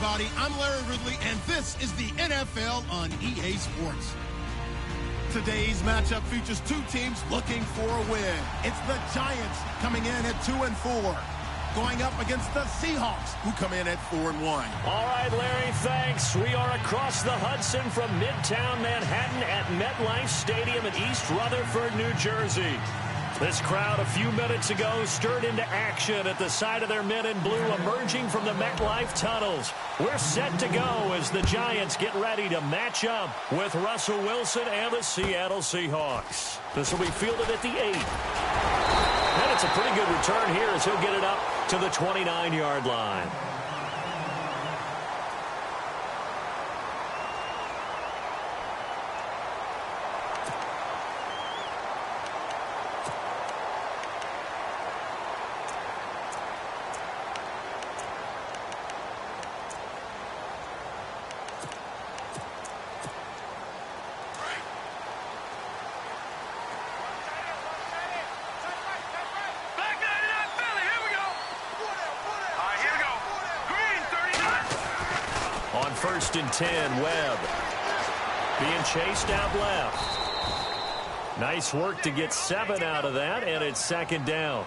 everybody. I'm Larry Ridley, and this is the NFL on EA Sports. Today's matchup features two teams looking for a win. It's the Giants coming in at 2-4, going up against the Seahawks, who come in at 4-1. All right, Larry, thanks. We are across the Hudson from Midtown Manhattan at MetLife Stadium in East Rutherford, New Jersey. This crowd a few minutes ago stirred into action at the side of their men in blue emerging from the MetLife tunnels. We're set to go as the Giants get ready to match up with Russell Wilson and the Seattle Seahawks. This will be fielded at the 8. And it's a pretty good return here as he'll get it up to the 29-yard line. On 1st and 10, Webb being chased out left. Nice work to get 7 out of that, and it's 2nd down.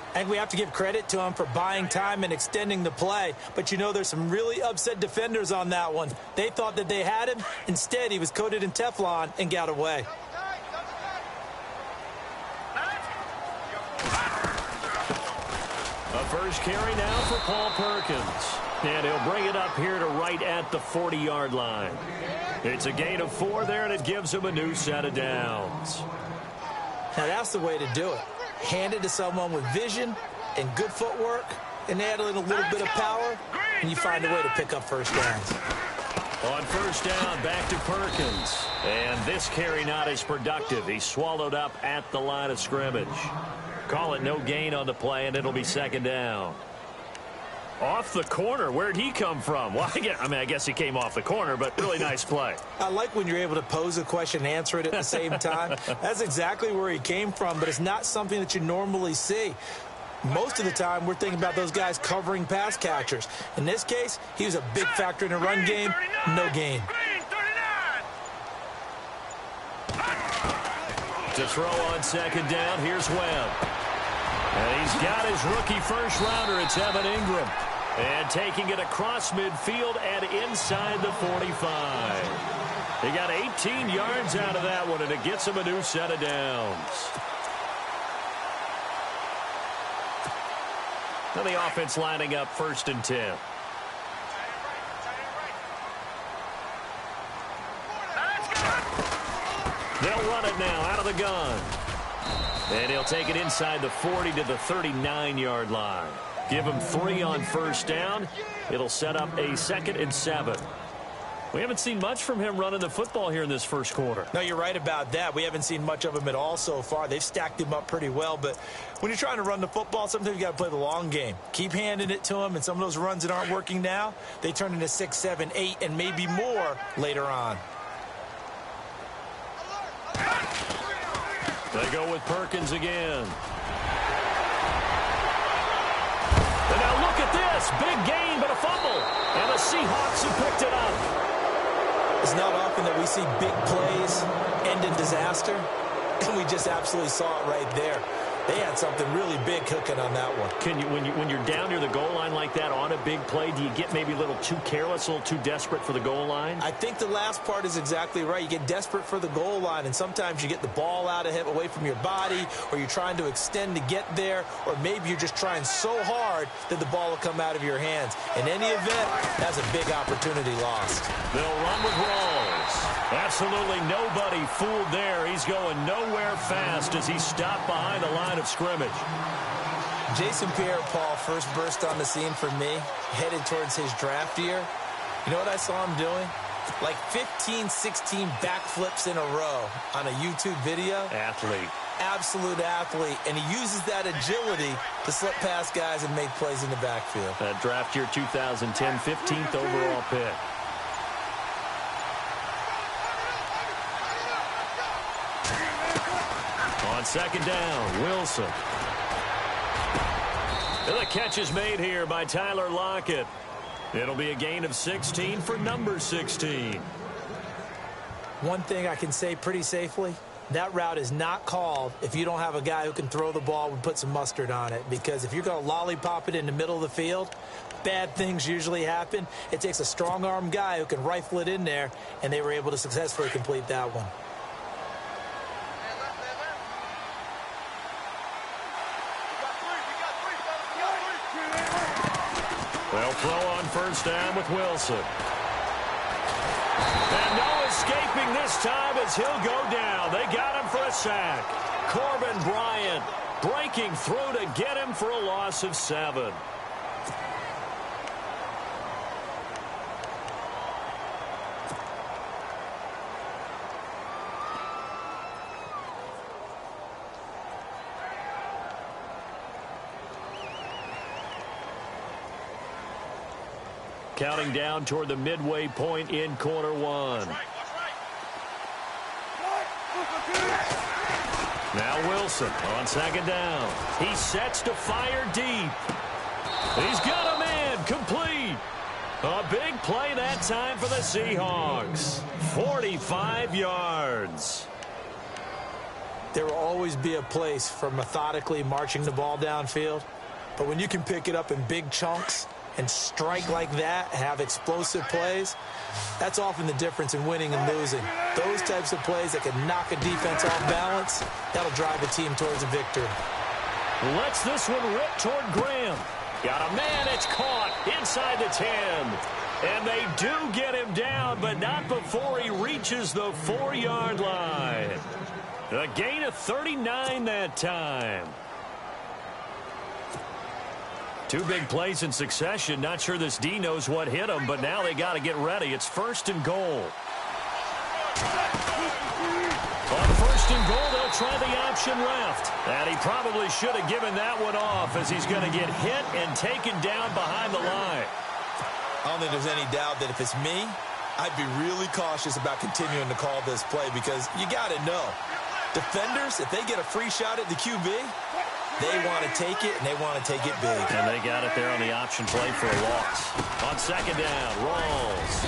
I think we have to give credit to him for buying time and extending the play. But, you know, there's some really upset defenders on that one. They thought that they had him. Instead, he was coated in Teflon and got away. A first carry now for Paul Perkins. And he'll bring it up here to right at the 40-yard line. It's a gain of 4 there, and it gives him a new set of downs. Now, that's the way to do it. Hand it to someone with vision and good footwork, and add in a little bit of power, and you find a way to pick up first downs. On 1st down, back to Perkins. And this carry not as productive. He's swallowed up at the line of scrimmage. Call it no gain on the play, and it'll be 2nd down. Off the corner. Where'd he come from? Well, I guess he came off the corner, but really nice play. I like when you're able to pose a question and answer it at the same time. That's exactly where he came from, but it's not something that you normally see. Most of the time, we're thinking about those guys covering pass catchers. In this case, he was a big factor in the run game. No gain. To throw on 2nd down, here's Webb. And he's got his rookie first-rounder. It's Evan Ingram. And taking it across midfield and inside the 45. He got 18 yards out of that one, and it gets him a new set of downs. Now the offense lining up 1st and 10. They'll run it now out of the gun. And he'll take it inside the 40 to the 39-yard line. Give him 3 on 1st down. It'll set up a 2nd and 7. We haven't seen much from him running the football here in this first quarter. No, you're right about that. We haven't seen much of him at all so far. They've stacked him up pretty well. But when you're trying to run the football, sometimes you got to play the long game. Keep handing it to him, and some of those runs that aren't working now, they turn into 6, 7, 8, and maybe more later on. They go with Perkins again. And now look at this. Big gain, but a fumble. And the Seahawks have picked it up. It's not often that we see big plays end in disaster. And we just absolutely saw it right there. They had something really big cooking on that one. When you're down near the goal line like that on a big play, do you get maybe a little too careless, a little too desperate for the goal line? I think the last part is exactly right. You get desperate for the goal line, and sometimes you get the ball out of him, away from your body, or you're trying to extend to get there, or maybe you're just trying so hard that the ball will come out of your hands. In any event, that's a big opportunity lost. They'll run with Rawls. Absolutely nobody fooled there. He's going nowhere fast as he stopped behind the line of scrimmage. Jason Pierre-Paul first burst on the scene for me, headed towards his draft year. You know what I saw him doing? Like 15, 16 backflips in a row on a YouTube video. Athlete. Absolute athlete. And he uses that agility to slip past guys and make plays in the backfield. That draft year 2010, 15th overall pick. On 2nd down, Wilson. And the catch is made here by Tyler Lockett. It'll be a gain of 16 for number 16. One thing I can say pretty safely, that route is not called if you don't have a guy who can throw the ball and put some mustard on it. Because if you're going to lollipop it in the middle of the field, bad things usually happen. It takes a strong-arm guy who can rifle it in there, and they were able to successfully complete that one. They'll throw on first down with Wilson. And no escaping this time as he'll go down. They got him for a sack. Corbin Bryant breaking through to get him for a loss of 7. Counting down toward the midway point in quarter 1. Now Wilson on second down. He sets to fire deep. He's got a man complete. A big play that time for the Seahawks. 45 yards. There will always be a place for methodically marching the ball downfield. But when you can pick it up in big chunks and strike like that, have explosive plays, that's often the difference in winning and losing. Those types of plays that can knock a defense off balance, that'll drive a team towards a victory. Lets this one rip toward Graham. Got a man, it's caught inside the 10. And they do get him down, but not before he reaches the 4-yard line. A gain of 39 that time. 2 big plays in succession. Not sure this D knows what hit him, but now they got to get ready. It's first and goal. On first and goal, they'll try the option left. And he probably should have given that one off as he's going to get hit and taken down behind the line. I don't think there's any doubt that if it's me, I'd be really cautious about continuing to call this play because you got to know. Defenders, if they get a free shot at the QB, they want to take it, and they want to take it big. And they got it there on the option play for a loss. On second down, Rawls.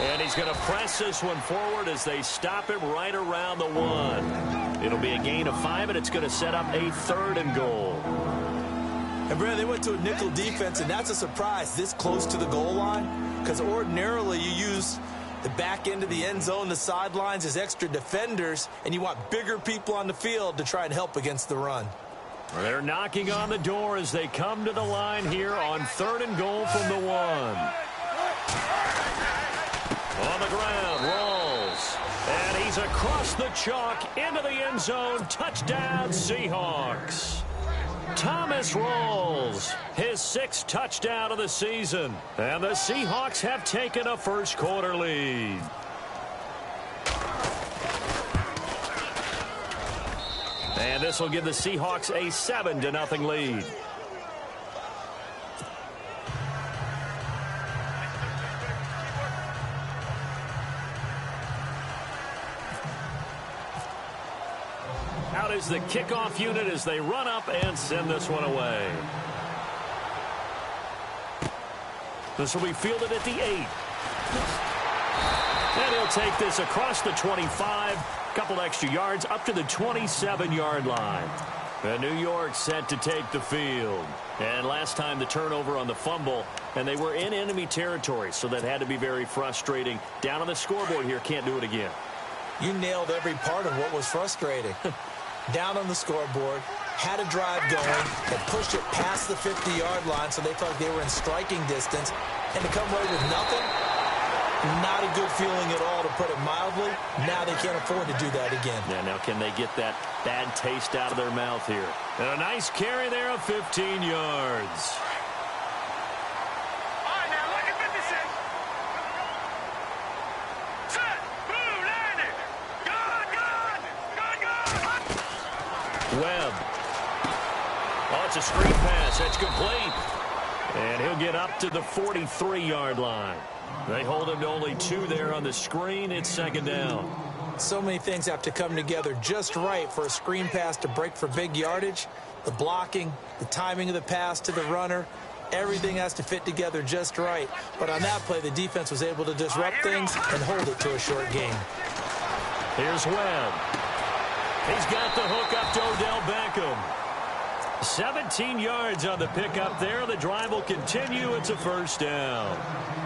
And he's going to press this one forward as they stop him right around the 1. It'll be a gain of 5, and it's going to set up a 3rd and goal. And, Brad, they went to a nickel defense, and that's a surprise this close to the goal line because ordinarily you use the back end of the end zone, the sidelines as extra defenders, and you want bigger people on the field to try and help against the run. They're knocking on the door as they come to the line here on 3rd and goal from the 1. On the ground, Rawls. And he's across the chalk into the end zone. Touchdown, Seahawks. Thomas Rawls, his 6th touchdown of the season. And the Seahawks have taken a first-quarter lead. And this will give the Seahawks a 7-0 lead. Out is the kickoff unit as they run up and send this one away. This will be fielded at the 8. And he'll take this across the 25. Couple extra yards up to the 27-yard line. And New York set to take the field. And last time the turnover on the fumble, and they were in enemy territory, so that had to be very frustrating. Down on the scoreboard here, can't do it again. You nailed every part of what was frustrating. Down on the scoreboard, had a drive going, had pushed it past the 50-yard line, so they felt like they were in striking distance, and to come away with nothing, not a good feeling at all, to put it mildly. Now they can't afford to do that again. Yeah, now can they get that bad taste out of their mouth here? And a nice carry there of 15 yards. All right, now look at 56. Set, boom, landed. Gone. Webb. Oh, it's a screen pass. That's complete. And he'll get up to the 43-yard line. They hold him to only 2 there on the screen. It's second down. So many things have to come together just right for a screen pass to break for big yardage. The blocking, the timing of the pass to the runner, Everything has to fit together just right. But on that play, the defense was able to disrupt things and hold it to a short game. Here's Webb. He's got the hook up to Odell Beckham. 17 yards on the pickup there. The drive will continue. It's a first down.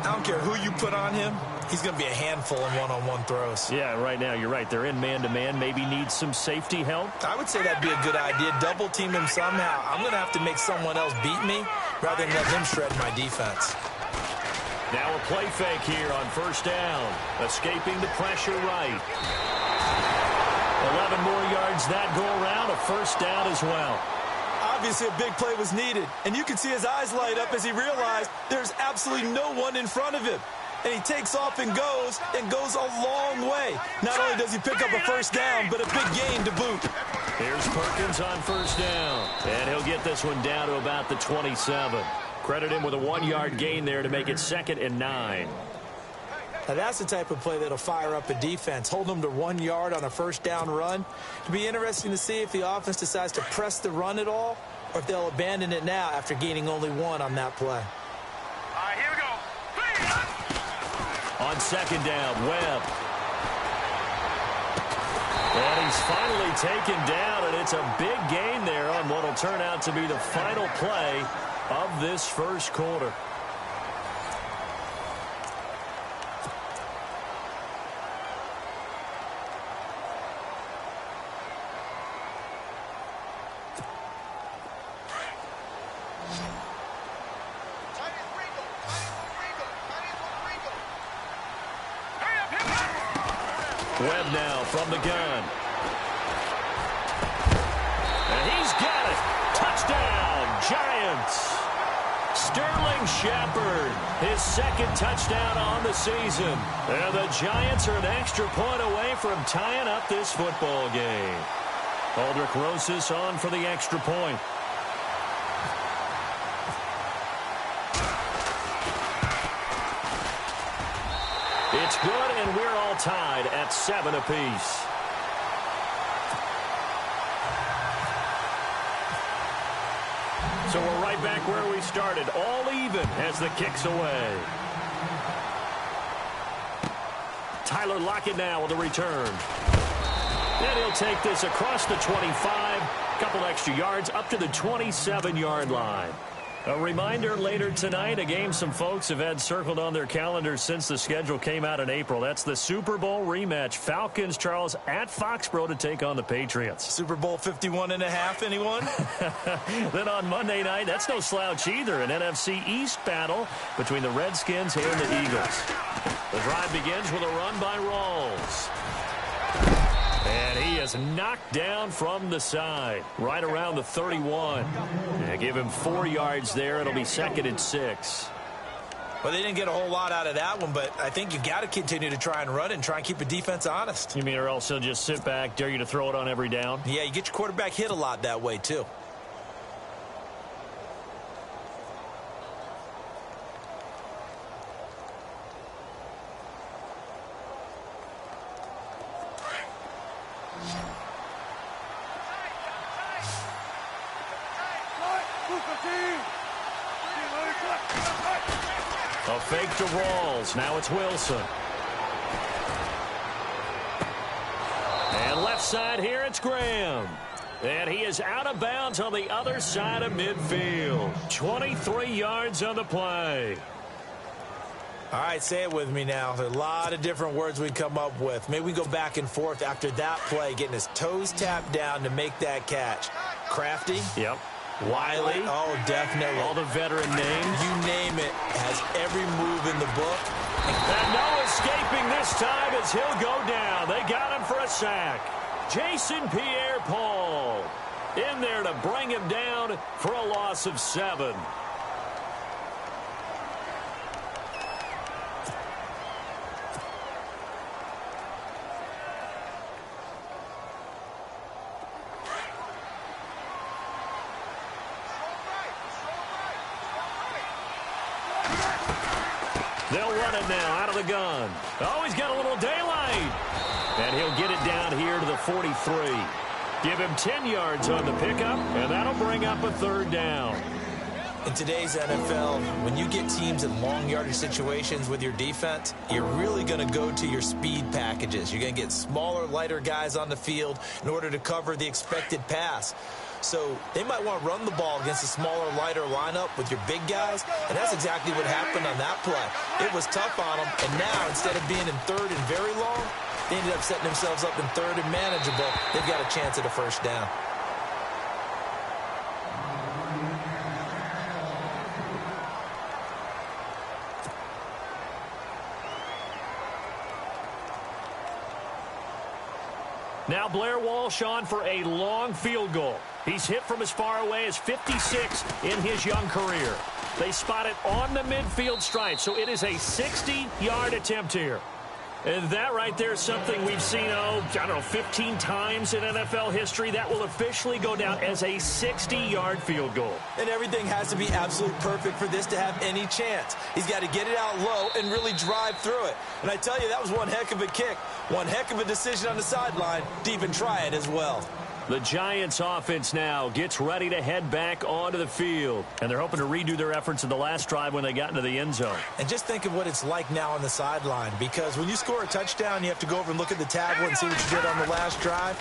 I don't care who you put on him. He's going to be a handful in one-on-one throws. Yeah, right now, you're right. They're in man-to-man. Maybe needs some safety help. I would say that'd be a good idea. Double team him somehow. I'm going to have to make someone else beat me rather than let him shred my defense. Now a play fake here on first down. Escaping the pressure right. 11 more yards that go around. A first down as well. Obviously, a big play was needed, and you can see his eyes light up as he realized there's absolutely no one in front of him. And he takes off and goes a long way. Not only does he pick up a first down, but a big gain to boot. Here's Perkins on first down, and he'll get this one down to about the 27. Credit him with a 1-yard gain there to make it 2nd and 9. Now that's the type of play that'll fire up a defense. Hold them to 1 yard on a first down run. It'll be interesting to see if the offense decides to press the run at all or if they'll abandon it now after gaining only 1 on that play. All right, here we go. On second down, Webb. And he's finally taken down, and it's a big gain there on what will turn out to be the final play of this first quarter. Webb now from the gun. And he's got it. Touchdown, Giants. Sterling Shepard, his 2nd touchdown on the season. And the Giants are an extra point away from tying up this football game. Aldrich Rosas on for the extra point. It's good, and we're all tied at 7 apiece. So we're right back where we started, all even as the kick's away. Tyler Lockett now with a return. And he'll take this across the 25, couple extra yards up to the 27-yard line. A reminder later tonight, a game some folks have had circled on their calendars since the schedule came out in April. That's the Super Bowl rematch. Falcons, Charles, at Foxborough to take on the Patriots. Super Bowl 51.5, anyone? Then on Monday night, that's no slouch either. An NFC East battle between the Redskins and the Eagles. The drive begins with a run by Rawls. And he is knocked down from the side, right around the 31. Give him 4 yards there. It'll be 2nd and 6. Well, they didn't get a whole lot out of that one, but I think you got to continue to try and run it and try and keep the defense honest. You mean or else he'll just sit back, dare you to throw it on every down? Yeah, you get your quarterback hit a lot that way, too. A fake to Rawls. Now it's Wilson. And left side here, it's Graham. And he is out of bounds on the other side of midfield. 23 yards on the play. All right, say it with me now. There's a lot of different words we come up with. Maybe we go back and forth after that play, getting his toes tapped down to make that catch. Crafty. Yep. Wiley. Oh, definitely. All the veteran names. You name it. Has every move in the book. And no escaping this time as he'll go down. They got him for a sack. Jason Pierre-Paul in there to bring him down for a loss of 7. They'll run it now out of the gun. Oh, he's got a little daylight. And he'll get it down here to the 43. Give him 10 yards on the pickup, and that'll bring up a 3rd down. In today's NFL, when you get teams in long yardage situations with your defense, you're really going to go to your speed packages. You're going to get smaller, lighter guys on the field in order to cover the expected pass. So they might want to run the ball against a smaller, lighter lineup with your big guys, and that's exactly what happened on that play. It was tough on them, and now instead of being in third and very long, they ended up setting themselves up in third and manageable. They've got a chance at a first down. Now Blair Walsh on for a long field goal. He's hit from as far away as 56 in his young career. They spot it on the midfield stripe, so it is a 60-yard attempt here. And that right there is something we've seen, 15 times in NFL history. That will officially go down as a 60-yard field goal. And everything has to be absolutely perfect for this to have any chance. He's got to get it out low and really drive through it. And I tell you, that was one heck of a kick. One heck of a decision on the sideline to even try it as well. The Giants offense now gets ready to head back onto the field. And they're hoping to redo their efforts in the last drive when they got into the end zone. And just think of what it's like now on the sideline, because when you score a touchdown, you have to go over and look at the tablet and see what you did on the last drive.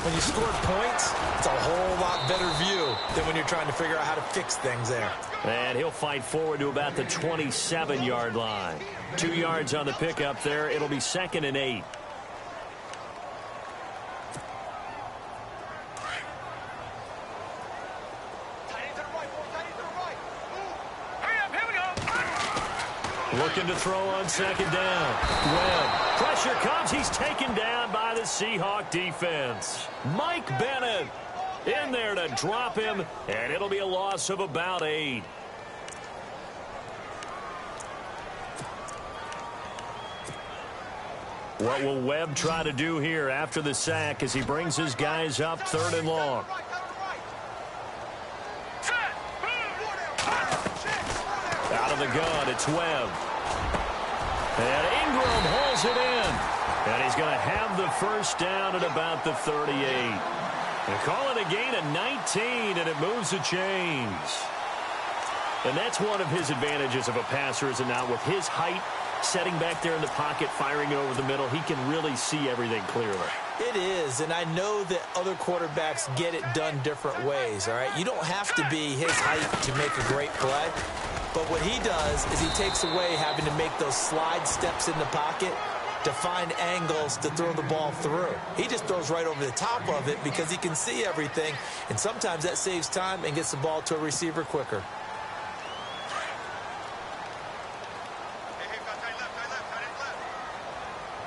When you score points, it's a whole lot better view than when you're trying to figure out how to fix things there. And he'll fight forward to about the 27-yard line. 2 yards on the pickup there. It'll be 2nd and 8. Looking to throw on 2nd down. Webb. Pressure comes. He's taken down by the Seahawk defense. Mike Bennett in there to drop him, and it'll be a loss of about 8. What will Webb try to do here after the sack as he brings his guys up 3rd and long? Out of the gun, it's Webb. And Ingram holds it in. And he's going to have the first down at about the 38. They call it a gain of 19, and it moves the chains. And that's one of his advantages of a passer, is it not? With his height, setting back there in the pocket, firing it over the middle, he can really see everything clearly. It is, and I know that other quarterbacks get it done different ways, all right? You don't have to be his height to make a great play. But what he does is he takes away having to make those slide steps in the pocket to find angles to throw the ball through. He just throws right over the top of it because he can see everything, and sometimes that saves time and gets the ball to a receiver quicker.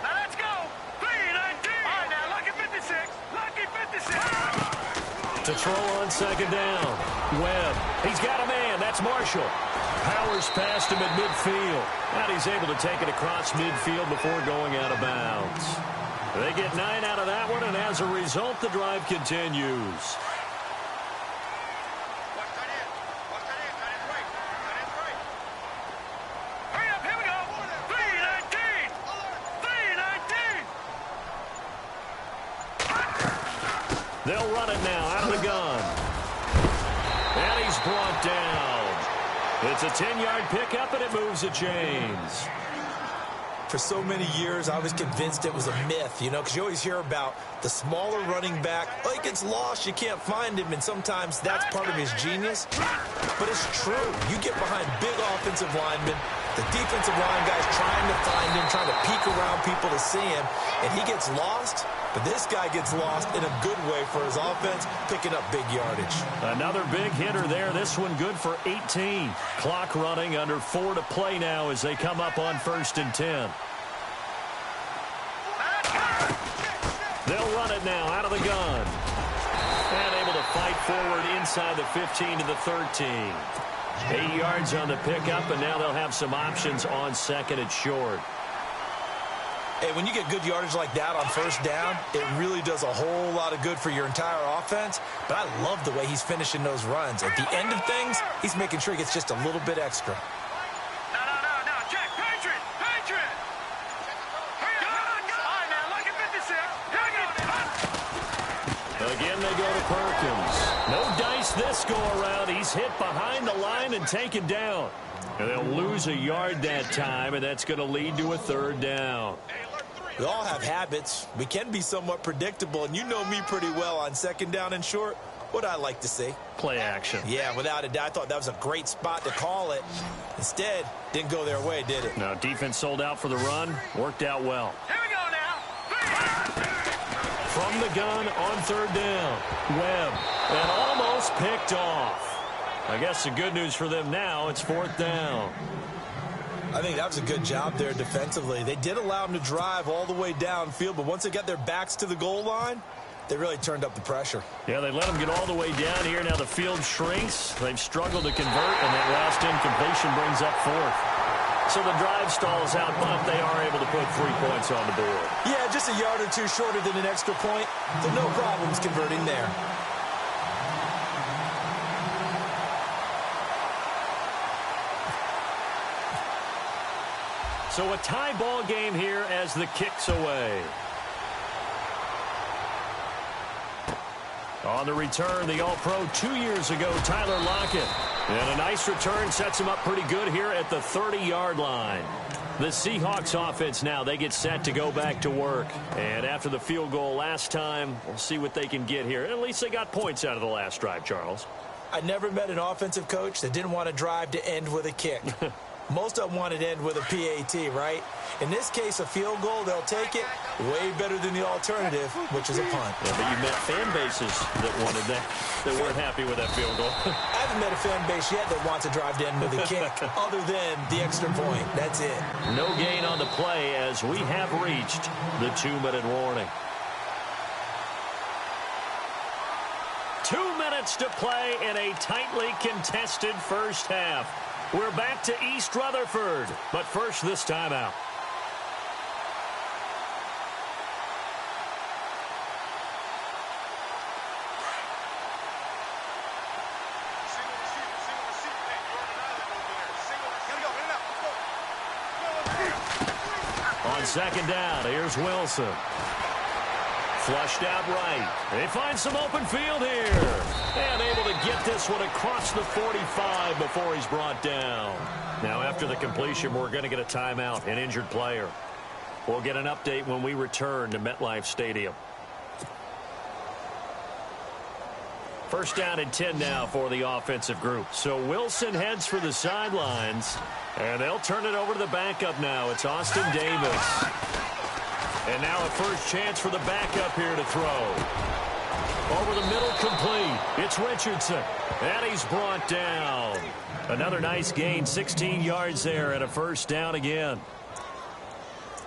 Let's go. 3-19. All right, now, lucky 56. Lucky 56. To throw on 2nd down. Webb. He's got a man. That's Marshall. Powers past him at midfield. And he's able to take it across midfield before going out of bounds. They get 9 out of that one, and as a result, the drive continues. Hurry up, here we go. 3-19. 3-19. They'll run it now out of the gun. And he's brought down. It's a 10-yard pickup, and it moves the chains. For so many years, I was convinced it was a myth, because you always hear about the smaller running back. Oh, he gets lost, you can't find him, and sometimes that's part of his genius. But it's true. You get behind big offensive linemen, the defensive line guy's trying to find him, trying to peek around people to see him, and he gets lost. But this guy gets lost in a good way for his offense, picking up big yardage. Another big hitter there. This one good for 18. Clock running, under 4 to play now as they come up on 1st and 10. They'll run it now out of the gun. And able to fight forward inside the 15 to the 13. 8 yards on the pickup, and now they'll have some options on 2nd and short. Hey, when you get good yardage like that on 1st down, it really does a whole lot of good for your entire offense. But I love the way he's finishing those runs. At the end of things, he's making sure he gets just a little bit extra. No, Jack, Patriot. Hurry up. All right, now, lucky 56. Here we go. Again, they go to Perkins. No dice this go around. He's hit behind the line and taken down. And they'll lose a yard that time, and that's going to lead to a third down. We all have habits. We can be somewhat predictable, and you know me pretty well on second down and short. What I like to see? Play action. Yeah, without a doubt. I thought that was a great spot to call it. Instead, didn't go their way, did it? No, defense sold out for the run. Worked out well. Here we go now. From the gun on third down. Webb. And almost picked off. I guess the good news for them now, it's fourth down. I think that was a good job there defensively. They did allow them to drive all the way downfield, but once they got their backs to the goal line, they really turned up the pressure. Yeah, they let them get all the way down here. Now the field shrinks. They've struggled to convert, and that last incompletion brings up fourth. So the drive stalls out, but they are able to put 3 points on the board. Yeah, just a yard or two shorter than an extra point, so no problems converting there. So a tie ball game here as the kick's away. On the return, the All-Pro 2 years ago, Tyler Lockett. And a nice return sets him up pretty good here at the 30-yard line. The Seahawks offense now, they get set to go back to work. And after the field goal last time, we'll see what they can get here. At least they got points out of the last drive, Charles. I never met an offensive coach that didn't want to drive to end with a kick. Most of them wanted to end with a PAT, right? In this case, a field goal, they'll take it. Way better than the alternative, which is a punt. Yeah, but you met fan bases that wanted that, that weren't happy with that field goal. I haven't met a fan base yet that wants to drive to end with a kick, other than the extra point. That's it. No gain on the play as we have reached the 2-minute warning. 2 minutes to play in a tightly contested first half. We're back to East Rutherford, but first this timeout. On second down, here's Wilson. Flushed out right. They find some open field here. And able to get this one across the 45 before he's brought down. Now after the completion, we're going to get a timeout, an injured player. We'll get an update when we return to MetLife Stadium. First down and 10 now for the offensive group. So Wilson heads for the sidelines. And they'll turn it over to the backup now. It's Austin Davis. And now a first chance for the backup here to throw. Over the middle, complete. It's Richardson. And he's brought down. Another nice gain, 16 yards there, and a first down again.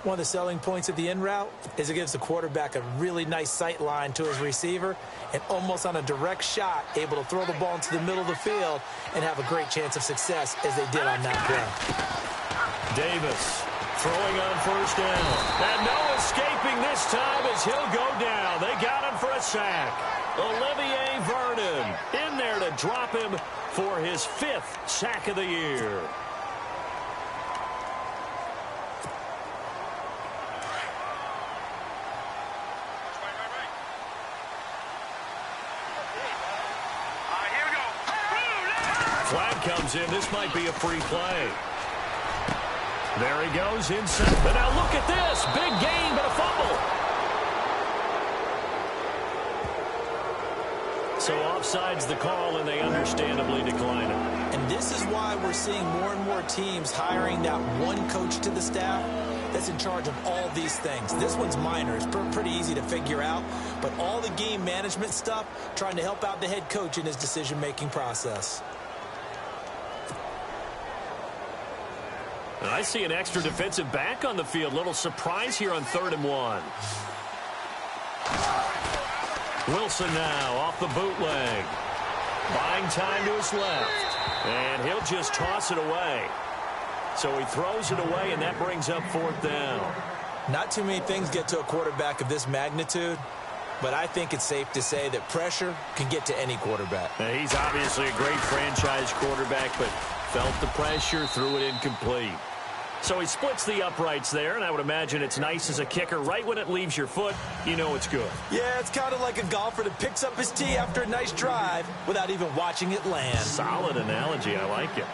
One of the selling points of the in route is it gives the quarterback a really nice sight line to his receiver, and almost on a direct shot, able to throw the ball into the middle of the field and have a great chance of success as they did on that play. Davis throwing on first down. And no escaping this time as he'll go down. They got him for a sack. Olivier Vernon in there to drop him for his 5th sack of the year. Flag comes in. This might be a free play. There he goes inside. But now look at this. Big gain, but a fumble. So offside's the call, and they understandably decline it. And this is why we're seeing more and more teams hiring that one coach to the staff that's in charge of all these things. This one's minor. It's pretty easy to figure out. But all the game management stuff, trying to help out the head coach in his decision-making process. And I see an extra defensive back on the field. Little surprise here on 3rd and 1. Wilson now off the bootleg. Buying time to his left. And he'll just toss it away. So he throws it away, and that brings up 4th down. Not too many things get to a quarterback of this magnitude, but I think it's safe to say that pressure can get to any quarterback. Now, he's obviously a great franchise quarterback, but felt the pressure, threw it incomplete. So he splits the uprights there, and I would imagine it's nice as a kicker. Right when it leaves your foot, you know it's good. Yeah, it's kind of like a golfer that picks up his tee after a nice drive without even watching it land. Solid analogy. I like it.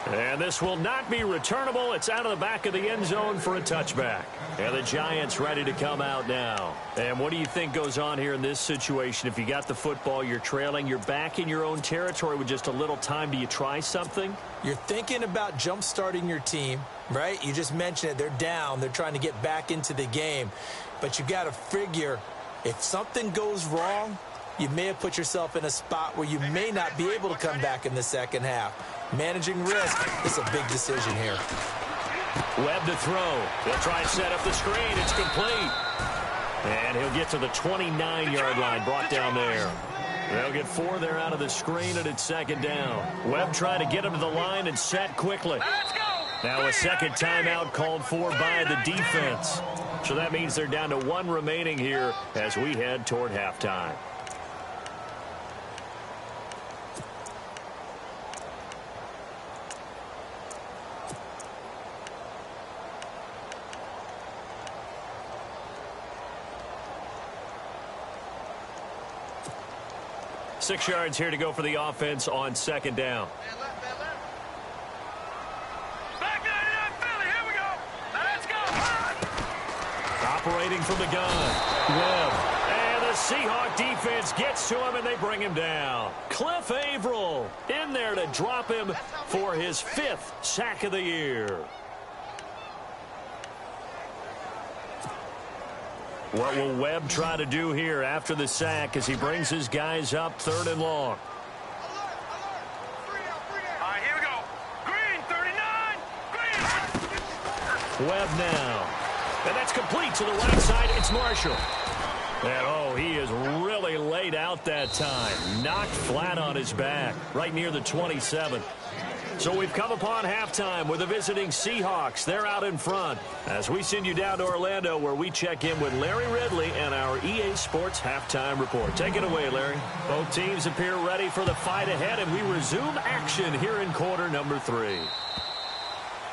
And this will not be returnable. It's out of the back of the end zone for a touchback. And the Giants ready to come out now. And what do you think goes on here in this situation? If you got the football, you're trailing, you're back in your own territory with just a little time. Do you try something? You're thinking about jump-starting your team, right? You just mentioned it. They're down. They're trying to get back into the game. But you got to figure if something goes wrong, you may have put yourself in a spot where you may not be able to come back in the second half. Managing risk is a big decision here. Webb to throw. He'll try and set up the screen. It's complete. And he'll get to the 29-yard line, brought down there. They'll get 4 there out of the screen, and it's second down. Webb trying to get him to the line and set quickly. Now a second timeout called for by the defense. So that means they're down to 1 remaining here as we head toward halftime. Six yards here to go for the offense on second down. Back 99 Philly, here we go. Let's go. Operating from the gun. Webb. And the Seahawk defense gets to him, and they bring him down. Cliff Averill in there to drop him for his 5th sack of the year. What will Webb try to do here after the sack as he brings his guys up 3rd and long? All right, here we go. Green, 39. Green. Webb now. And that's complete to the right side. It's Marshall. And, oh, he is really laid out that time. Knocked flat on his back, right near the 27. So we've come upon halftime with the visiting Seahawks. They're out in front as we send you down to Orlando, where we check in with Larry Ridley and our EA Sports Halftime Report. Take it away, Larry. Both teams appear ready for the fight ahead, and we resume action here in quarter number 3.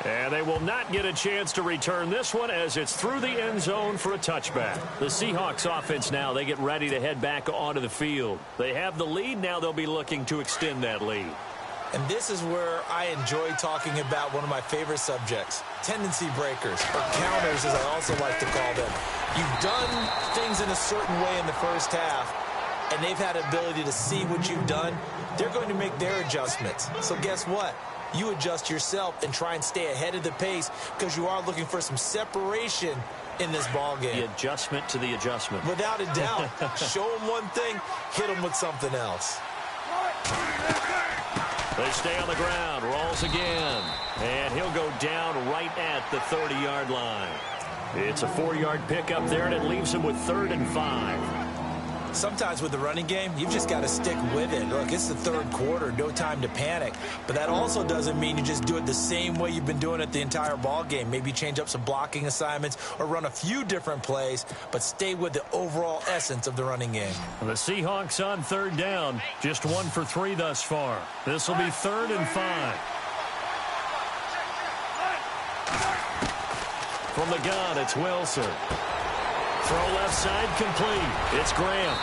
And they will not get a chance to return this one as it's through the end zone for a touchback. The Seahawks offense now, they get ready to head back onto the field. They have the lead. Now they'll be looking to extend that lead. And this is where I enjoy talking about one of my favorite subjects, tendency breakers, or counters as I also like to call them. You've done things in a certain way in the first half, and they've had the ability to see what you've done. They're going to make their adjustments. So guess what? You adjust yourself and try and stay ahead of the pace because you are looking for some separation in this ball game. The adjustment to the adjustment. Without a doubt. Show them one thing, hit them with something else. They stay on the ground. Rolls again. And he'll go down right at the 30-yard line. It's a 4-yard pickup there, and it leaves him with 3rd and 5. Sometimes with the running game, you've just got to stick with it. Look, it's the 3rd quarter, no time to panic. But that also doesn't mean you just do it the same way you've been doing it the entire ball game. Maybe change up some blocking assignments or run a few different plays, but stay with the overall essence of the running game. The Seahawks on 3rd down, just 1 for 3 thus far. This will be 3rd and 5. From the gun, it's Wilson. Throw left side complete. It's Graham.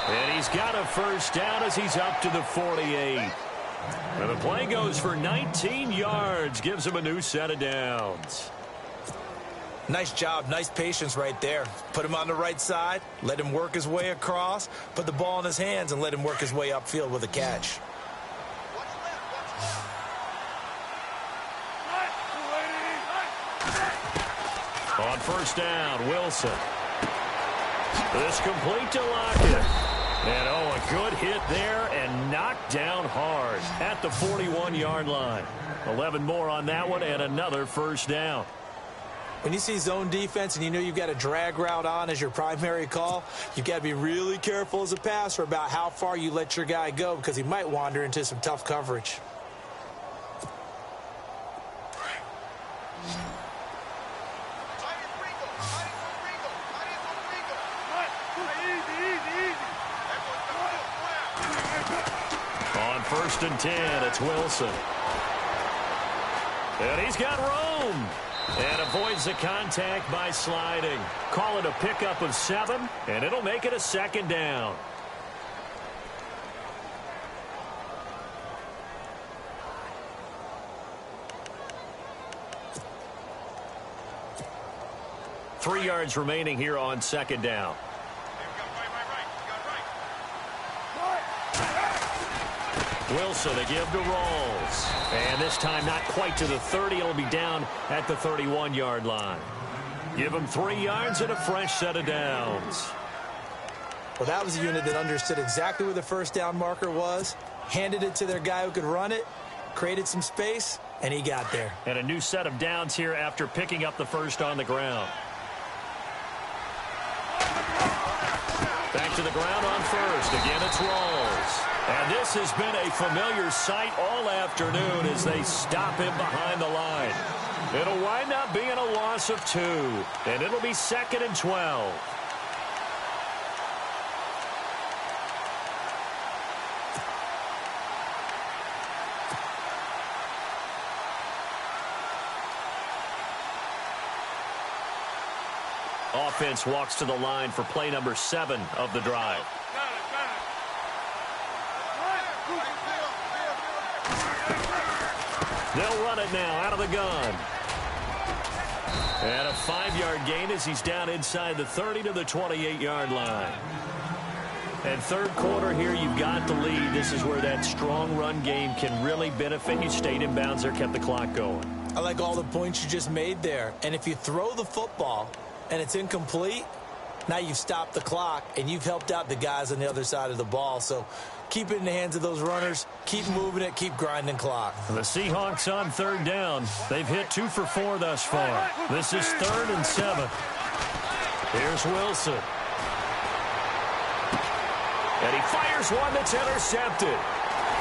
And he's got a first down as he's up to the 48. And the play goes for 19 yards. Gives him a new set of downs. Nice job. Nice patience right there. Put him on the right side. Let him work his way across. Put the ball in his hands and let him work his way upfield with a catch. On first down, Wilson. This complete to Lockett. And, oh, a good hit there and knocked down hard at the 41-yard line. 11 more on that one and another first down. When you see zone defense and you know you've got a drag route on as your primary call, you've got to be really careful as a passer about how far you let your guy go because he might wander into some tough coverage. On 1st and 10, it's Wilson. And he's got room. And avoids the contact by sliding. Call it a pickup of 7, and it'll make it a 2nd down. Three yards remaining here on 2nd down. Wilson to give to Rawls. And this time not quite to the 30. It'll be down at the 31-yard line. Give him 3 yards and a fresh set of downs. Well, that was a unit that understood exactly where the first down marker was, handed it to their guy who could run it, created some space, and he got there. And a new set of downs here after picking up the first on the ground. Back to the ground on first. Again, it's Rawls. And this has been a familiar sight all afternoon as they stop him behind the line. It'll wind up being a loss of 2, and it'll be 2nd and 12. Offense walks to the line for play number 7 of the drive. They'll run it now out of the gun. And a 5-yard gain as he's down inside the 30 to the 28-yard line. And third quarter here, you've got the lead. This is where that strong run game can really benefit you. Stayed in bounds there, kept the clock going. I like all the points you just made there. And if you throw the football and it's incomplete, now you've stopped the clock and you've helped out the guys on the other side of the ball. So keep it in the hands of those runners. Keep moving it. Keep grinding clock. The Seahawks on 3rd down. They've hit 2 for 4 thus far. This is 3rd and 7. Here's Wilson. And he fires one that's intercepted.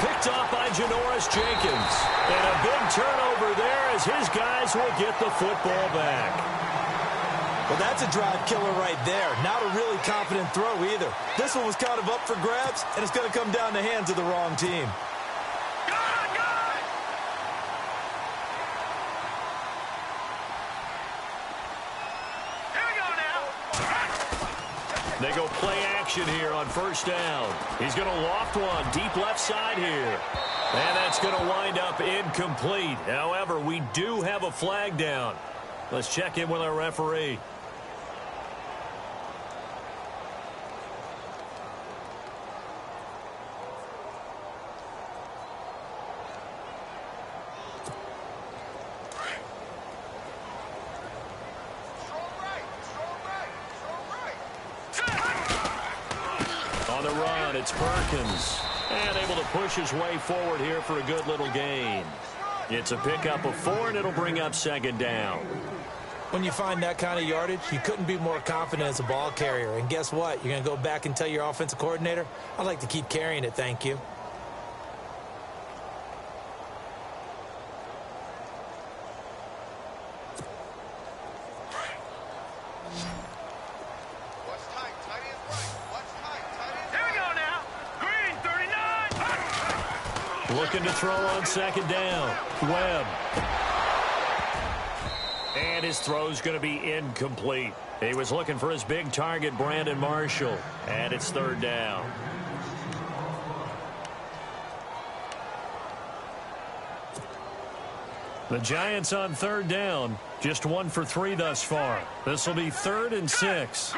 Picked off by Janoris Jenkins. And a big turnover there as his guys will get the football back. Well, that's a drive killer right there. Not a really confident throw either. This one was kind of up for grabs, and it's going to come down the hands of the wrong team. Here we go now. They go play action here on 1st down. He's going to loft one deep left side here. And that's going to wind up incomplete. However, we do have a flag down. Let's check in with our referee. It's Perkins, and able to push his way forward here for a good little gain. It's a pickup of 4, and it'll bring up 2nd down. When you find that kind of yardage, you couldn't be more confident as a ball carrier. And guess what? You're going to go back and tell your offensive coordinator, I'd like to keep carrying it, thank you. Looking to throw on 2nd down. Webb. And his throw's going to be incomplete. He was looking for his big target, Brandon Marshall. And it's 3rd down. The Giants on 3rd down. Just 1 for 3 thus far. This will be 3rd and 6.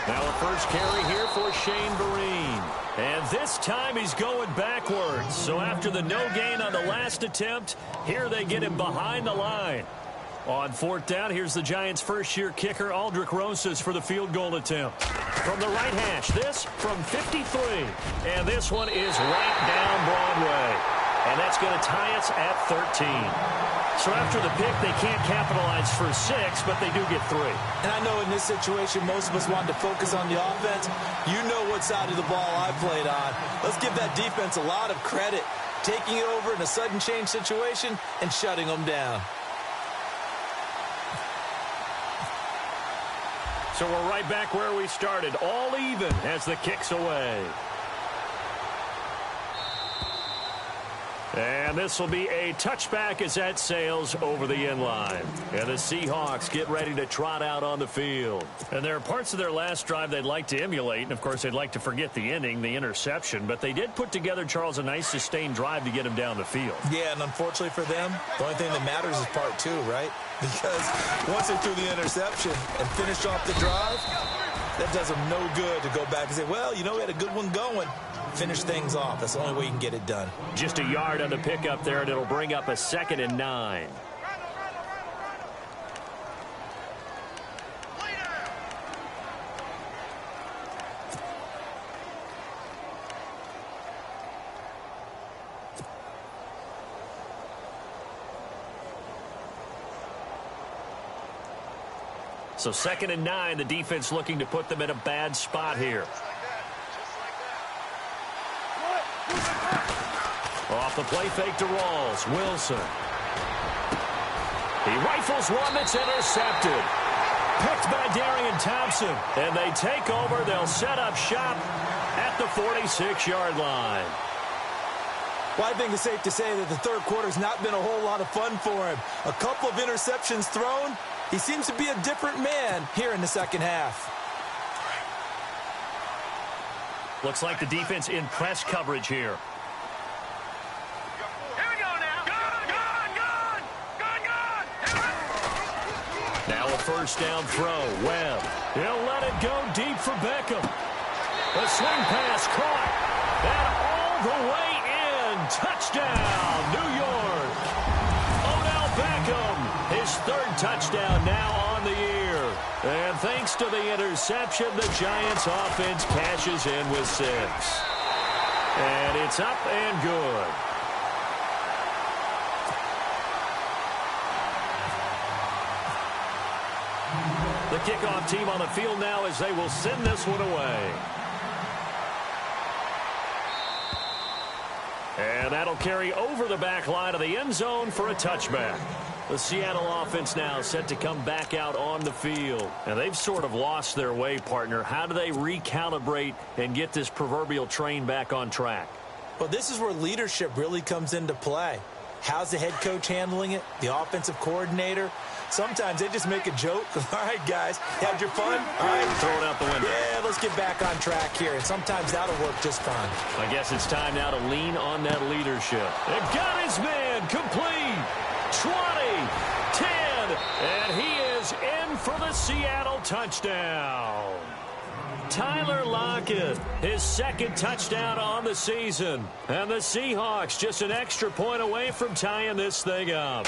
Now a first carry here for Shane Vereen. And this time he's going backwards. So after the no gain on the last attempt, here they get him behind the line. On 4th down, here's the Giants' first-year kicker, Aldrich Rosas, for the field goal attempt. From the right hash, this from 53. And this one is right down Broadway. And that's going to tie us at 13. So after the pick, they can't capitalize for 6, but they do get 3. And I know in this situation, most of us wanted to focus on the offense. You know what side of the ball I played on. Let's give that defense a lot of credit, taking it over in a sudden change situation and shutting them down. So we're right back where we started, all even as the kick's away. And this will be a touchback as that sails over the end line. And the Seahawks get ready to trot out on the field. And there are parts of their last drive they'd like to emulate. And, of course, they'd like to forget the ending, the interception. But they did put together, Charles, a nice sustained drive to get him down the field. Yeah, and unfortunately for them, the only thing that matters is part two, right? Because once they threw the interception and finished off the drive, that does them no good to go back and say, well, you know, we had a good one going. Finish things off. That's the only way you can get it done. Just a yard on the pickup there, and it'll bring up a 2nd and 9. So 2nd and 9, the defense looking to put them in a bad spot here. Off the play fake to Rawls. Wilson. He rifles one that's intercepted. Picked by Darian Thompson. And they take over. They'll set up shop at the 46-yard line. Well, I think it's safe to say that the third quarter's not been a whole lot of fun for him. A couple of interceptions thrown. He seems to be a different man here in the second half. Looks like the defense in press coverage here. Here we go now. Gun. Now a first down throw. Webb. He'll let it go deep for Beckham. A swing pass caught. And all the way in. Touchdown, New York. Odell Beckham. His third touchdown now on the year. And thanks to the interception, the Giants offense cashes in with 6. And it's up and good. The kickoff team on the field now as they will send this one away. And that'll carry over the back line of the end zone for a touchback. The Seattle offense now set to come back out on the field. And they've sort of lost their way, partner. How do they recalibrate and get this proverbial train back on track? Well, this is where leadership really comes into play. How's the head coach handling it? The offensive coordinator? Sometimes they just make a joke. All right, guys, had your fun? All right, throw it out the window. Yeah, let's get back on track here. And sometimes that'll work just fine. I guess it's time now to lean on that leadership. They've got his man complete. 20, 10, and he is in for the Seattle touchdown. Tyler Lockett, his second touchdown on the season. And the Seahawks just an extra point away from tying this thing up.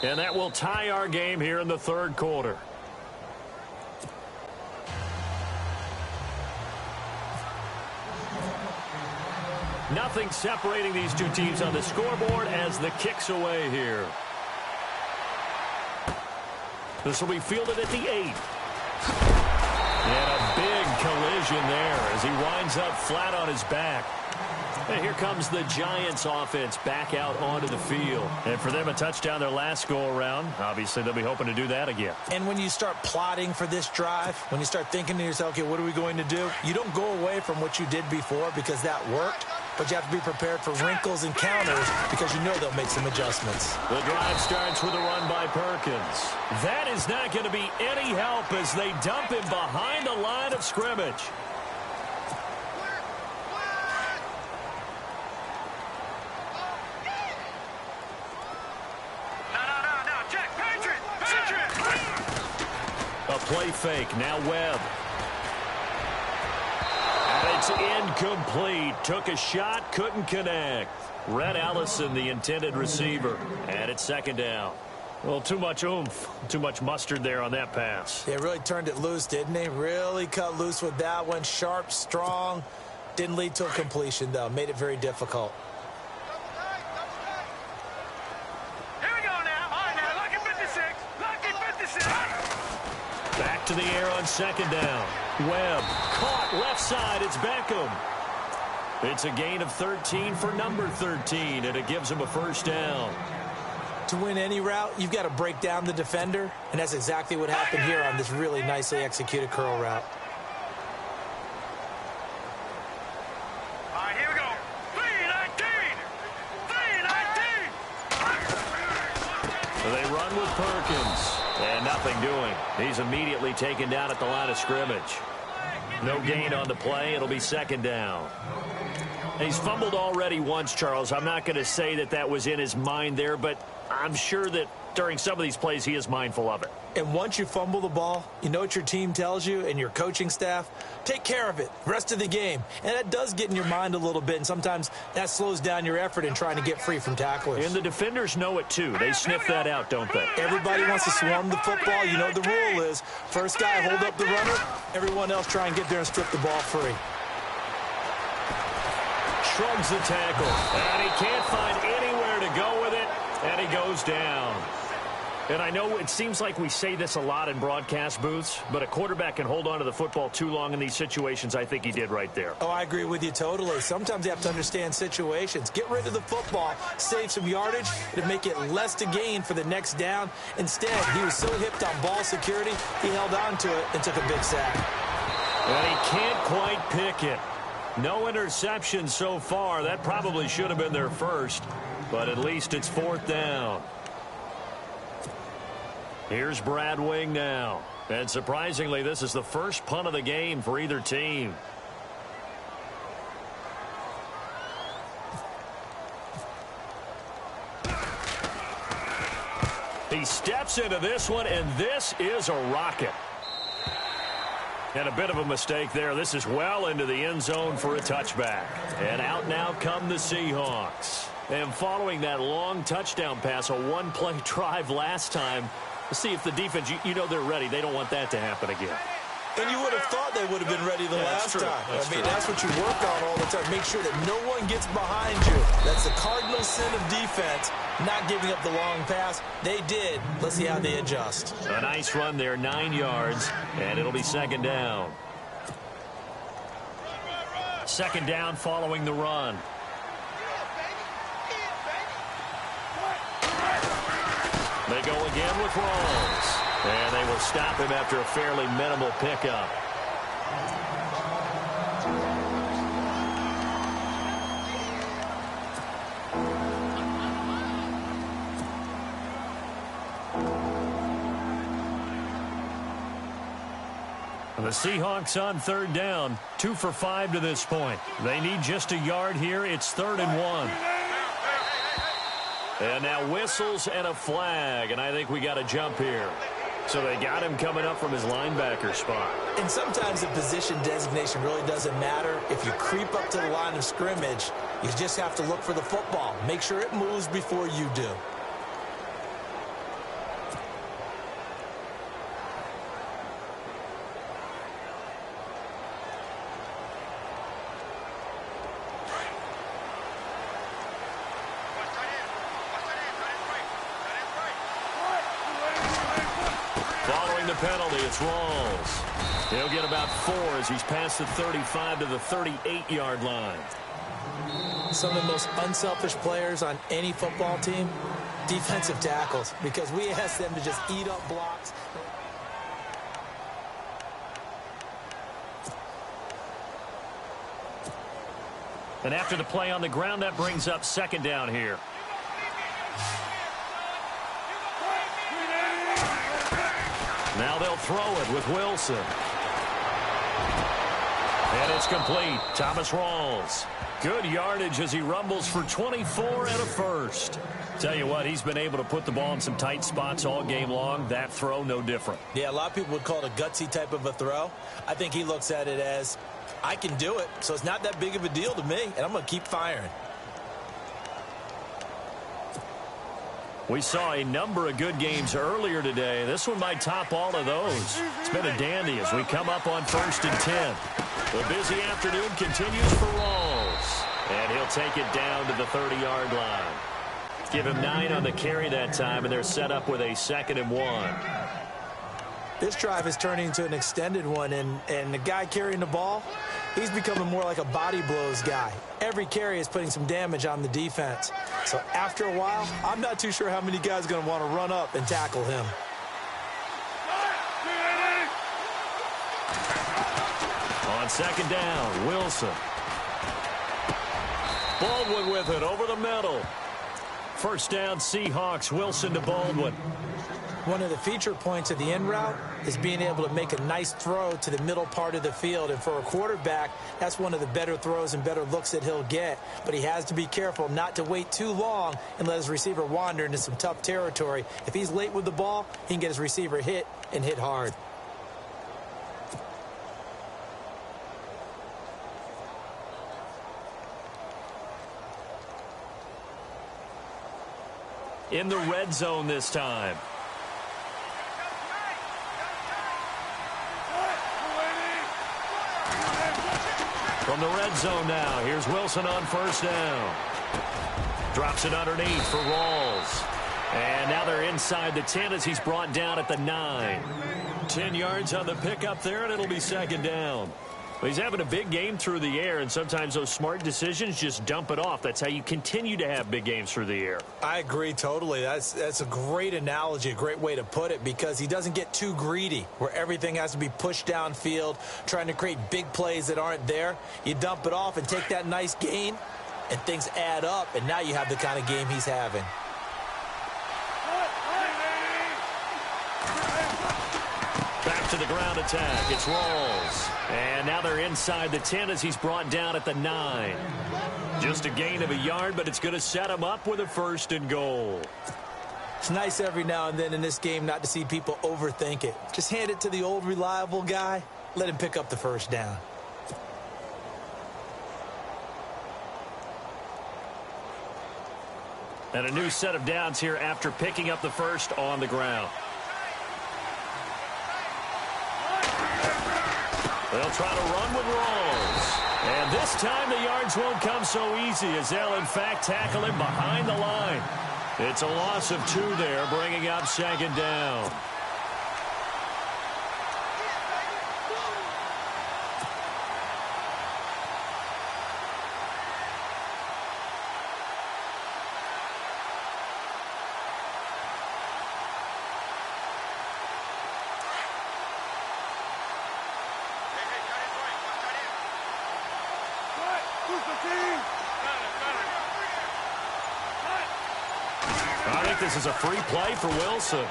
And that will tie our game here in the third quarter. Nothing separating these two teams on the scoreboard as the kick's away here. This will be fielded at the 8. And a big collision there as he winds up flat on his back. And here comes the Giants offense back out onto the field. And for them, a touchdown their last go-around. Obviously, they'll be hoping to do that again. And when you start plotting for this drive, when you start thinking to yourself, okay, what are we going to do? You don't go away from what you did before because that worked. But you have to be prepared for wrinkles and counters because you know they'll make some adjustments. The drive starts with a run by Perkins. That is not going to be any help as they dump him behind the line of scrimmage. No, check, Patriot. A play fake, now Webb. It's incomplete. Took a shot, couldn't connect. Rhett Allison, the intended receiver. And it's second down. Well, too much oomph, too much mustard there on that pass. They really turned it loose, didn't they? Really cut loose with that one. Sharp, strong. Didn't lead to a completion, though. Made it very difficult. Here we go now. All right, now, lucky 56. Lucky 56. Back to the air on second down. Webb caught left side. It's Beckham. It's a gain of 13 for number 13, and it gives him a first down. To win any route, you've got to break down the defender, and that's exactly what happened here on this really nicely executed curl route. All right, interceptions. And nothing doing. He's immediately taken down at the line of scrimmage. No gain on the play. It'll be second down. He's fumbled already once, Charles. I'm not going to say that that was in his mind there, but I'm sure that during some of these plays he is mindful of it. And once you fumble the ball, you know what your team tells you and your coaching staff? Take care of it rest of the game. And that does get in your mind a little bit, and sometimes that slows down your effort in trying to get free from tacklers. And the defenders know it too. They sniff that out, don't they? Everybody wants to swarm the football. You know what the rule is. First guy, hold up the runner. Everyone else try and get there and strip the ball free. Shrugs the tackle, and he can't find anywhere to go with it, and he goes down. And I know it seems like we say this a lot in broadcast booths, but a quarterback can hold on to the football too long in these situations. I think he did right there. Oh, I agree with you totally. Sometimes you have to understand situations. Get rid of the football, save some yardage to make it less to gain for the next down. Instead, he was so hipped on ball security, he held on to it and took a big sack. And he can't quite pick it. No interception so far. That probably should have been their first, but at least it's fourth down. Here's Brad Wing now. And surprisingly, this is the first punt of the game for either team. He steps into this one, and this is a rocket. And a bit of a mistake there. This is well into the end zone for a touchback. And out now come the Seahawks. And following that long touchdown pass, a one-play drive last time, let's see if the defense, you know they're ready. They don't want that to happen again. And you would have thought they would have been ready the last time. That's what you work on all the time. Make sure that no one gets behind you. That's the cardinal sin of defense, not giving up the long pass. They did. Let's see how they adjust. A nice run there, 9 yards, and it'll be second down. Second down following the run. They go again with Rawls. And they will stop him after a fairly minimal pickup. The Seahawks on third down, 2 for 5 to this point. They need just a yard here. It's 3rd and 1. And now whistles and a flag, and I think we got a jump here. So they got him coming up from his linebacker spot. And sometimes the position designation really doesn't matter. If you creep up to the line of scrimmage, you just have to look for the football. Make sure it moves before you do. Penalty, it's Rawls. He'll get about 4 as he's past the 35 to the 38-yard line. Some of the most unselfish players on any football team, defensive tackles, because we ask them to just eat up blocks. And after the play on the ground, that brings up second down here. Now they'll throw it with Wilson. And it's complete. Thomas Rawls. Good yardage as he rumbles for 24 and a first. Tell you what, he's been able to put the ball in some tight spots all game long. That throw, no different. Yeah, a lot of people would call it a gutsy type of a throw. I think he looks at it as, I can do it, so it's not that big of a deal to me, and I'm going to keep firing. We saw a number of good games earlier today. This one might top all of those. It's been a dandy as we come up on 1st and 10. The busy afternoon continues for Rawls. And he'll take it down to the 30-yard line. Give him 9 on the carry that time, and they're set up with a 2nd and 1. This drive is turning into an extended one, and the guy carrying the ball, he's becoming more like a body blows guy. Every carry is putting some damage on the defense. So after a while, I'm not too sure how many guys are going to want to run up and tackle him. On second down, Wilson. Baldwin with it over the middle. First down, Seahawks. Wilson to Baldwin. One of the feature points of the in route is being able to make a nice throw to the middle part of the field. And for a quarterback, that's one of the better throws and better looks that he'll get. But he has to be careful not to wait too long and let his receiver wander into some tough territory. If he's late with the ball, he can get his receiver hit and hit hard. In the red zone this time. From the red zone now, here's Wilson on first down. Drops it underneath for Rawls. And now they're inside the 10 as he's brought down at the 9. 10 yards on the pickup there, and it'll be second down. Well, he's having a big game through the air, and sometimes those smart decisions just dump it off. That's how you continue to have big games through the air. I agree totally. That's a great analogy, a great way to put it, because he doesn't get too greedy where everything has to be pushed downfield, trying to create big plays that aren't there. You dump it off and take that nice gain, and things add up, and now you have the kind of game he's having. Back to the ground attack. It's Rawls. And now they're inside the 10 as he's brought down at the 9. Just a gain of a yard, but it's going to set him up with a 1st and goal. It's nice every now and then in this game not to see people overthink it. Just hand it to the old reliable guy. Let him pick up the 1st down. And a new set of downs here after picking up the 1st on the ground. They'll try to run with Rawls. And this time the yards won't come so easy as they'll, in fact, tackle him behind the line. It's a loss of 2 there, bringing up second down. I think this is a free play for Wilson.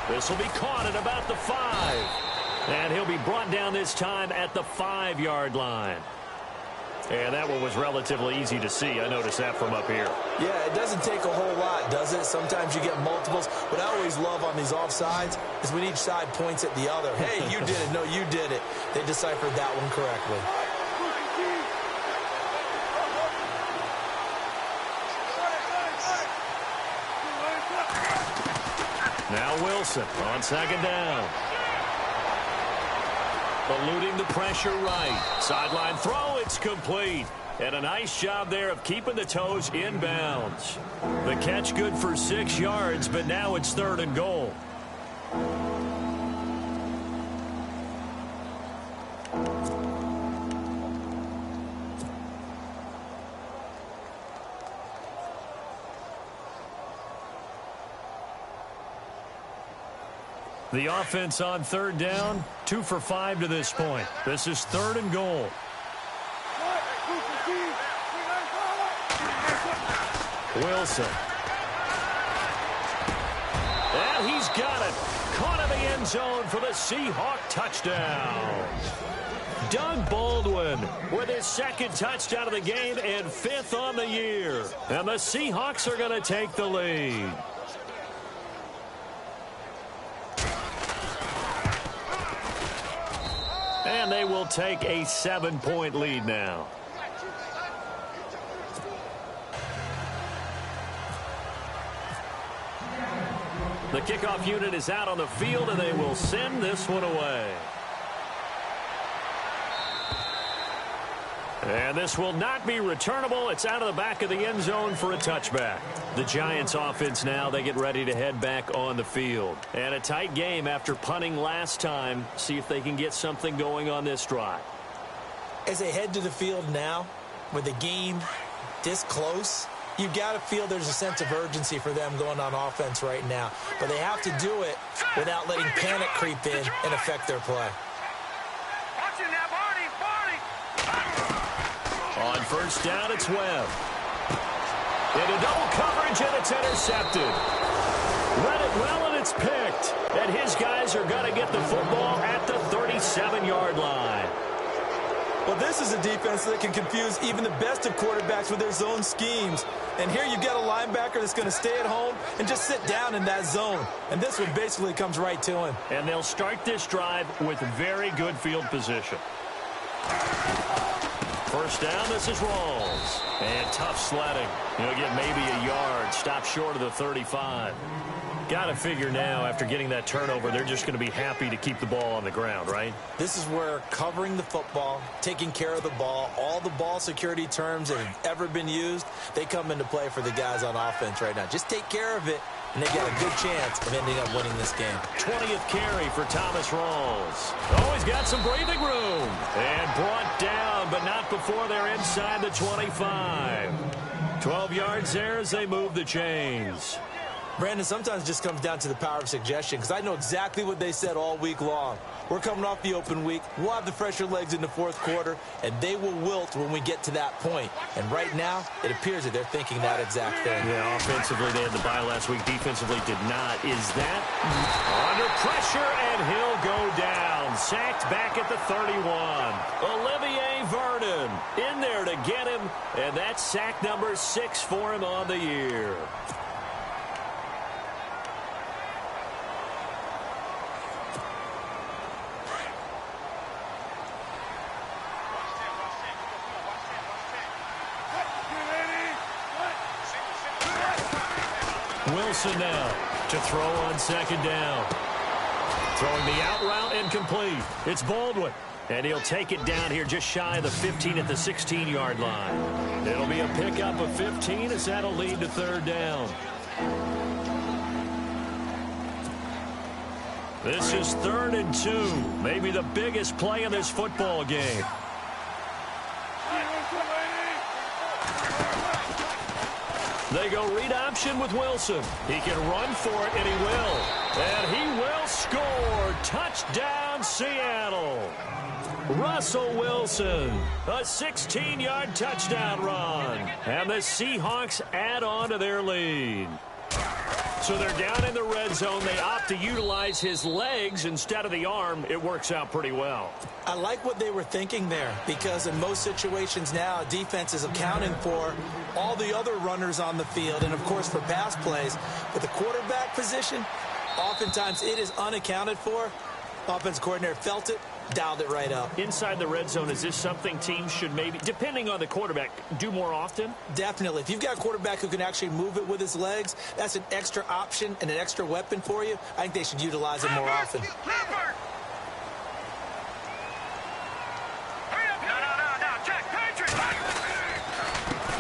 This will be caught at about the 5. And he'll be brought down this time at the 5-yard line. And that one was relatively easy to see. I noticed that from up here. Yeah, it doesn't take a whole lot, does it? Sometimes you get multiples. What I always love on these offsides is when each side points at the other. Hey, you did it. No, you did it. They deciphered that one correctly. Now Wilson on second down. Eluding the pressure right. Sideline throw, it's complete. And a nice job there of keeping the toes inbounds. The catch good for 6 yards, but now it's 3rd and goal. The offense on 3rd down, 2 for 5 to this point. This is 3rd and goal. Wilson. And he's got it. Caught in the end zone for the Seahawk touchdown. Doug Baldwin with his 2nd touchdown of the game and 5th on the year. And the Seahawks are going to take the lead. And they will take a 7-point lead now. The kickoff unit is out on the field, and they will send this one away. And this will not be returnable. It's out of the back of the end zone for a touchback. The Giants offense now, they get ready to head back on the field. And a tight game after punting last time. See if they can get something going on this drive. As they head to the field now, with the game this close, you've got to feel there's a sense of urgency for them going on offense right now. But they have to do it without letting panic creep in and affect their play. On first down, it's Webb. Into double coverage, and it's intercepted. Read it well, and it's picked. And his guys are going to get the football at the 37-yard line. Well, this is a defense that can confuse even the best of quarterbacks with their zone schemes. And here you've got a linebacker that's going to stay at home and just sit down in that zone. And this one basically comes right to him. And they'll start this drive with very good field position. First down, this is Rawls. And tough sledding. He'll get maybe a yard. Stop short of the 35. Got to figure now, after getting that turnover, they're just going to be happy to keep the ball on the ground, right? This is where covering the football, taking care of the ball, all the ball security terms that have ever been used, they come into play for the guys on offense right now. Just take care of it, and they got a good chance of ending up winning this game. 20th carry for Thomas Rawls. Oh, he's got some breathing room. And brought down, but not before they're inside the 25. 12 yards there as they move the chains. Brandon, sometimes it just comes down to the power of suggestion, because I know exactly what they said all week long. We're coming off the open week. We'll have the fresher legs in the fourth quarter, and they will wilt when we get to that point. And right now, it appears that they're thinking that exact thing. Yeah, offensively, they had the bye last week. Defensively, did not. Is that under pressure, and he'll go down. Sacked back at the 31. Olivier Vernon in there to get him, and that's sack number 6 for him on the year. Wilson now to throw on second down. Throwing the out route incomplete. It's Baldwin. And he'll take it down here just shy of the 15 at the 16-yard line. It'll be a pickup of 15 as that'll lead to third down. This is 3rd and 2. Maybe the biggest play in this football game. They go read option with Wilson. He can run for it, and he will. And he will score. Touchdown, Seattle. Russell Wilson, a 16-yard touchdown run. And the Seahawks add on to their lead. So they're down in the red zone. They opt to utilize his legs instead of the arm. It works out pretty well. I like what they were thinking there, because in most situations now, defense is accounting for all the other runners on the field and, of course, for pass plays. But the quarterback position, oftentimes it is unaccounted for. Offense coordinator felt it, dialed it right up. Inside the red zone, is this something teams should maybe, depending on the quarterback, do more often? Definitely. If you've got a quarterback who can actually move it with his legs, that's an extra option and an extra weapon for you. I think they should utilize it more often.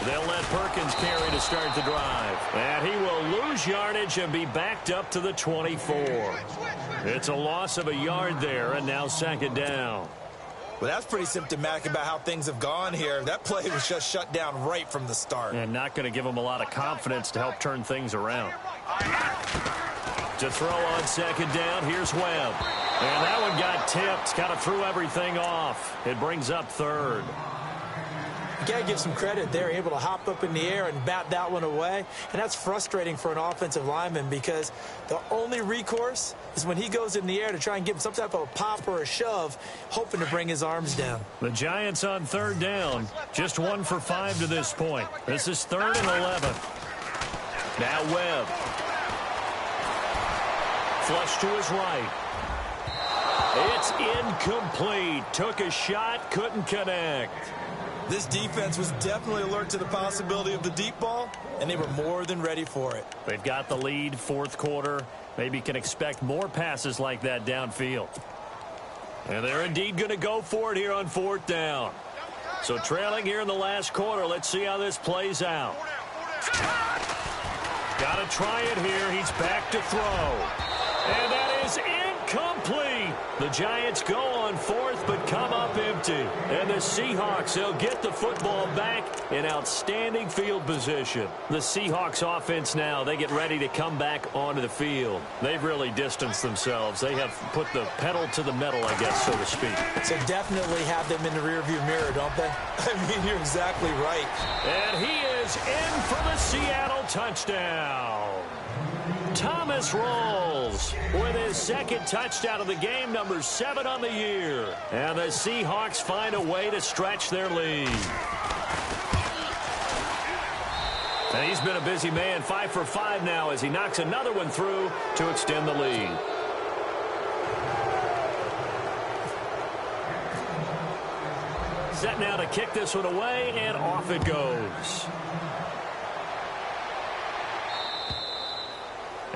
They'll let Perkins carry to start the drive. And he will lose yardage and be backed up to the 24. It's a loss of a yard there, and now second down. Well, that's pretty symptomatic about how things have gone here. That play was just shut down right from the start. And not going to give them a lot of confidence to help turn things around. To throw on second down, here's Webb. And that one got tipped. Kind of threw everything off. It brings up third. You got to give some credit. They're able to hop up in the air and bat that one away. And that's frustrating for an offensive lineman, because the only recourse is when he goes in the air to try and give him some type of a pop or a shove, hoping to bring his arms down. The Giants on third down. Just 1 for 5 to this point. This is 3rd and 11. Now Webb. Flush to his right. It's incomplete. Took a shot, couldn't connect. This defense was definitely alert to the possibility of the deep ball, and they were more than ready for it. They've got the lead, fourth quarter. Maybe can expect more passes like that downfield. And they're indeed going to go for it here on 4th down. So trailing here in the last quarter. Let's see how this plays out. Got to try it here. He's back to throw. And that is incomplete. The Giants go on 4th, but come up empty. empty. And the Seahawks, they'll get the football back in outstanding field position. The Seahawks offense now, they get ready to come back onto the field. They've really distanced themselves. They have put the pedal to the metal, I guess, so to speak. So definitely have them in the rearview mirror, don't they? I mean, you're exactly right. And he is in for the Seattle touchdown. Thomas rolls with his second touchdown of the game, number 7 on the year. And the Seahawks find a way to stretch their lead. And he's been a busy man, 5 for 5 now as he knocks another one through to extend the lead. Set now to kick this one away, and off it goes.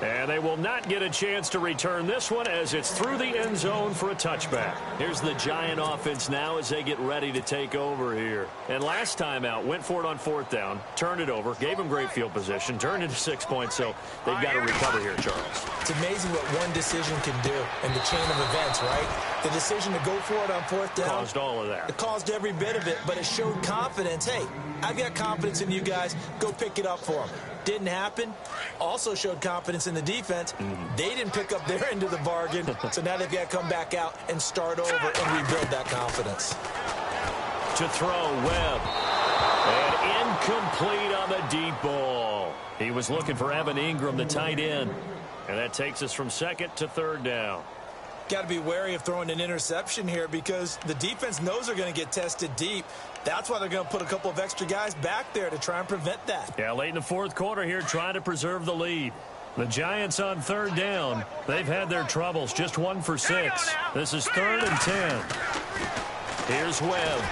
And they will not get a chance to return this one as it's through the end zone for a touchback. Here's the Giant offense now as they get ready to take over here. And last time out, went for it on 4th down, turned it over, gave them great field position, turned it to 6 points, so they've got to recover here, Charles. It's amazing what one decision can do in the chain of events, right? The decision to go for it on 4th down. Caused all of that. It caused every bit of it, but it showed confidence. Hey, I've got confidence in you guys. Go pick it up for them. Didn't happen. Also showed confidence in the defense. They didn't pick up their end of the bargain, so now they've got to come back out and start over and rebuild that confidence. To throw, Webb. And incomplete on the deep ball. He was looking for Evan Ingram, the tight end. And that takes us from 2nd to 3rd down. Got to be wary of throwing an interception here because the defense knows they're going to get tested deep. That's why they're going to put a couple of extra guys back there to try and prevent that. Yeah, late in the 4th quarter here, trying to preserve the lead. The Giants on 3rd down. They've had their troubles, just 1 for 6. This is 3rd and 10. Here's Webb.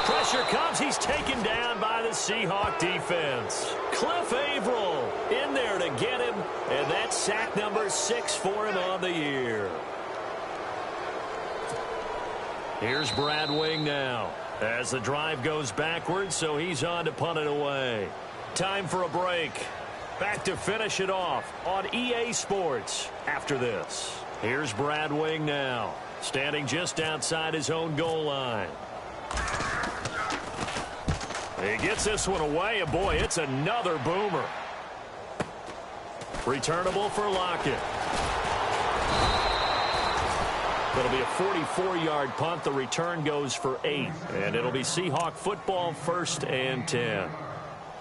Pressure comes. He's taken down by the Seahawk defense. Cliff Averill in there to get him, and that's sack number 6 for him on the year. Here's Brad Wing now as the drive goes backwards, so he's on to punt it away. Time for a break. Back to finish it off on EA Sports after this. Here's Brad Wing now, standing just outside his own goal line. He gets this one away, and boy, it's another boomer. Returnable for Lockett. It'll be a 44-yard punt. The return goes for 8, and it'll be Seahawk football, 1st and 10.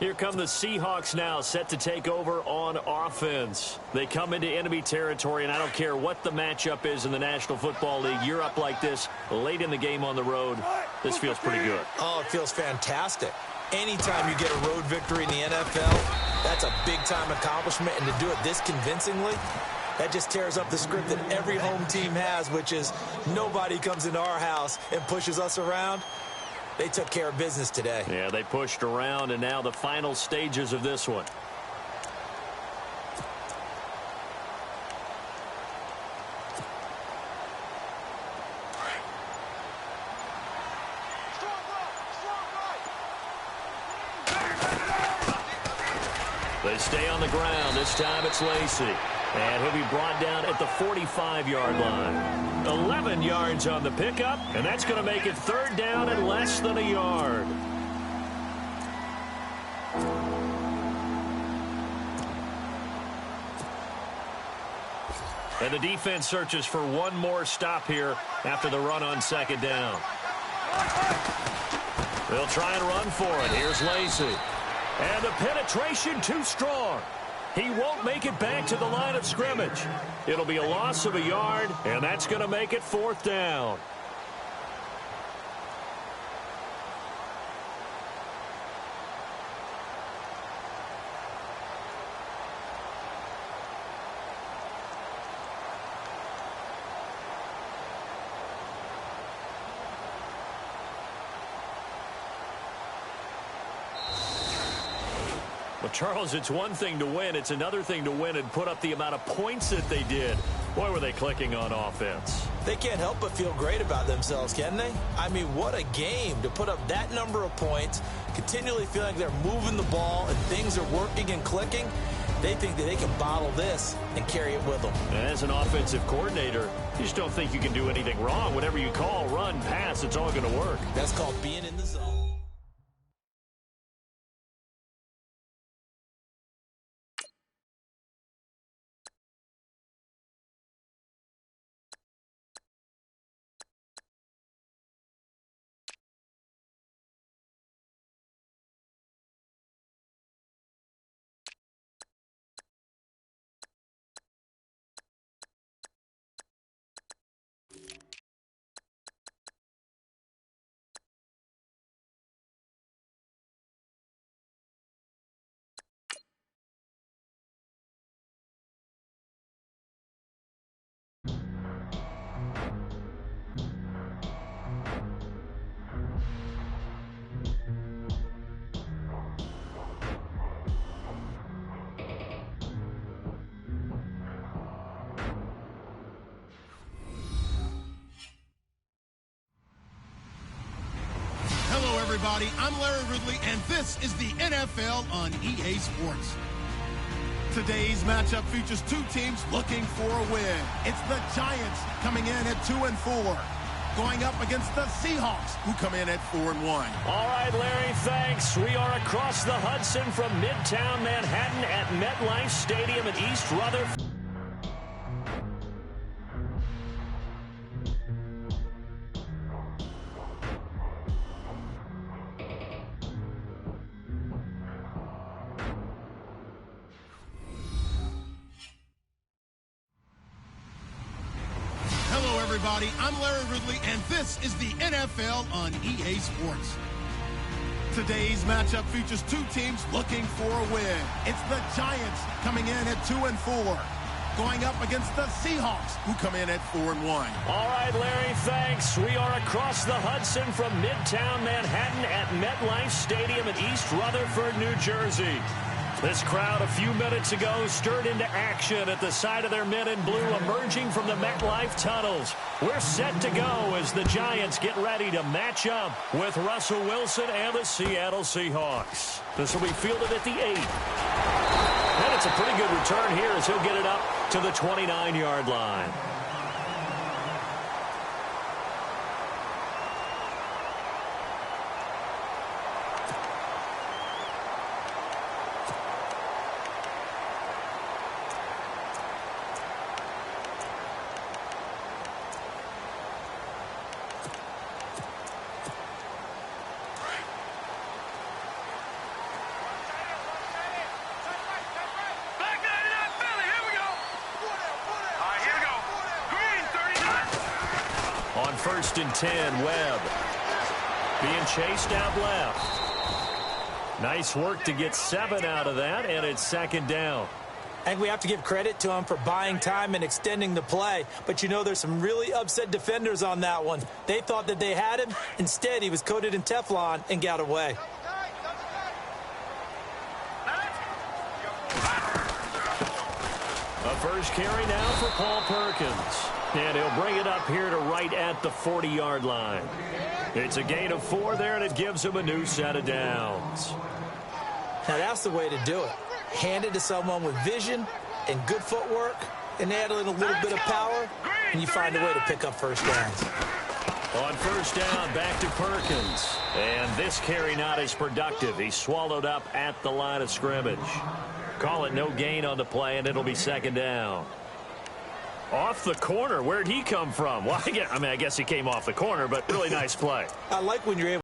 Here come the Seahawks now, set to take over on offense. They come into enemy territory, and I don't care what the matchup is in the National Football League. You're up like this late in the game on the road. This feels pretty good. Oh, it feels fantastic. Anytime you get a road victory in the NFL, that's a big-time accomplishment, and to do it this convincingly, that just tears up the script that every home team has, which is nobody comes into our house and pushes us around. They took care of business today. Yeah, they pushed around, and now the final stages of this one. They stay on the ground. This time it's Lacy. And he'll be brought down at the 45-yard line. 11 yards on the pickup, and that's going to make it 3rd down and less than a yard. And the defense searches for one more stop here after the run on 2nd down. They'll try and run for it. Here's Lacy. And the penetration too strong. He won't make it back to the line of scrimmage. It'll be a loss of a yard, and that's going to make it 4th down. Well, Charles, it's one thing to win. It's another thing to win and put up the amount of points that they did. Boy, were they clicking on offense. They can't help but feel great about themselves, can they? I mean, what a game to put up that number of points, continually feeling like they're moving the ball and things are working and clicking. They think that they can bottle this and carry it with them. As an offensive coordinator, you just don't think you can do anything wrong. Whatever you call, run, pass, it's all going to work. That's called being in the zone. Hello, everybody. I'm Larry Ridley, and this is the NFL on EA Sports. Today's matchup features two teams looking for a win. It's the Giants coming in at 2-4, going up against the Seahawks, who come in at 4-1. All right, Larry, thanks. We are across the Hudson from Midtown Manhattan at MetLife Stadium in East Rutherford. Hello, everybody. I'm Larry Ridley, and this is the NFL on EA Sports. Today's matchup features two teams looking for a win. It's the Giants coming in at 2-4, going up against the Seahawks, who come in at 4-1. All right, Larry, thanks. We are across the Hudson from Midtown Manhattan at MetLife Stadium in East Rutherford, New Jersey. This crowd a few minutes ago stirred into action at the side of their men in blue emerging from the MetLife tunnels. We're set to go as the Giants get ready to match up with Russell Wilson and the Seattle Seahawks. This will be fielded at the 8. And it's a pretty good return here as he'll get it up to the 29-yard line. On 1st and 10, Webb being chased out left. Nice work to get 7 out of that, and it's 2nd down. I think we have to give credit to him for buying time and extending the play. But, you know, there's some really upset defenders on that one. They thought that they had him. Instead, he was coated in Teflon and got away. A first carry now for Paul Perkins. And he'll bring it up here to right at the 40-yard line. It's a gain of 4 there, and it gives him a new set of downs. Now, that's the way to do it. Hand it to someone with vision and good footwork, and add in a little bit of power, and you find a way to pick up first downs. On 1st down, back to Perkins. And this carry not as productive. He's swallowed up at the line of scrimmage. Call it no gain on the play, and it'll be 2nd down. Off the corner. Where'd he come from? Well, I guess he came off the corner, but really nice play. I like when you're able